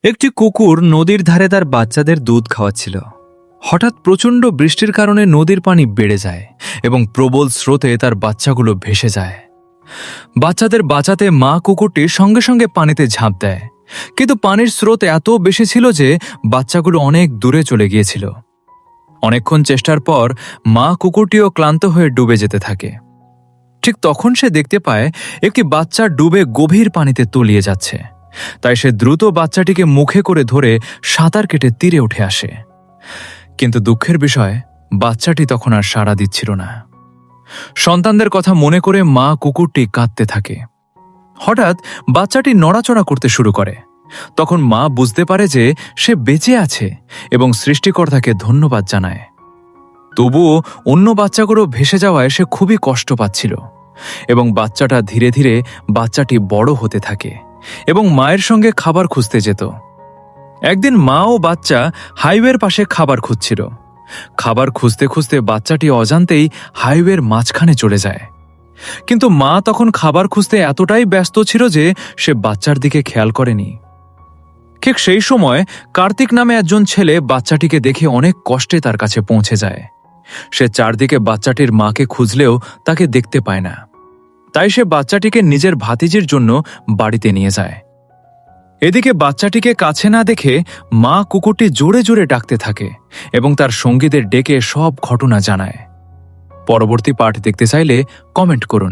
একটি কুকুর নদীর ধারে তার বাচ্চাদের দুধ খাওয়াচ্ছিল। হঠাৎ প্রচণ্ড বৃষ্টির কারণে নদীর পানি বেড়ে যায় এবং প্রবল স্রোতে তার বাচ্চাগুলো ভেসে যায়। বাচ্চাদের বাঁচাতে মা কুকুরটি সঙ্গে সঙ্গে পানিতে ঝাঁপ দেয়, কিন্তু পানির স্রোত এত বেশি ছিল যে বাচ্চাগুলো অনেক দূরে চলে গিয়েছিল। অনেকক্ষণ চেষ্টার পর মা কুকুরটিও ক্লান্ত হয়ে ডুবে যেতে থাকে। ঠিক তখন সে দেখতে পায় একটি বাচ্চা ডুবে গভীর পানিতে তলিয়ে যাচ্ছে। তাই সে দ্রুত বাচ্চাটিকে মুখে করে ধরে সাঁতার কেটে তীরে উঠে আসে। কিন্তু দুঃখের বিষয়, বাচ্চাটি তখন আর সাড়া দিচ্ছিল না। সন্তানদের কথা মনে করে মা কুকুরটি কাঁদতে থাকে। হঠাৎ বাচ্চাটি নড়াচড়া করতে শুরু করে। তখন মা বুঝতে পারে যে সে বেঁচে আছে এবং সৃষ্টিকর্তাকে ধন্যবাদ জানায়। তবুও অন্য বাচ্চাগুলো ভেসে যাওয়ায় সে খুবই কষ্ট পাচ্ছিল এবং বাচ্চাটা ধীরে ধীরে বাচ্চাটি বড় হতে থাকে এবং মায়ের সঙ্গে খাবার খুঁজতে যেত। একদিন মা ও বাচ্চা হাইওয়ের পাশে খাবার খুঁজছিল। খাবার খুঁজতে খুঁজতে বাচ্চাটি অজান্তেই হাইওয়ের মাঝখানে চলে যায়। কিন্তু মা তখন খাবার খুঁজতে এতটাই ব্যস্ত ছিল যে সে বাচ্চার দিকে খেয়াল করেনি। ঠিক সেই সময় কার্তিক নামে একজন ছেলে বাচ্চাটিকে দেখে অনেক কষ্টে তার কাছে পৌঁছে যায়। সে চারদিকে বাচ্চাটির মাকে খুঁজলেও তাকে দেখতে পায় না। তাই সে বাচ্চাটিকে নিজের ভাতিজির জন্য বাড়িতে নিয়ে যায়। এদিকে বাচ্চাটিকে কাছে না দেখে মা কুকুরটি জোরে জোরে ডাকতে থাকে এবং তার সঙ্গীদের ডেকে সব ঘটনা জানায়। পরবর্তী পার্ট দেখতে চাইলে কমেন্ট করুন।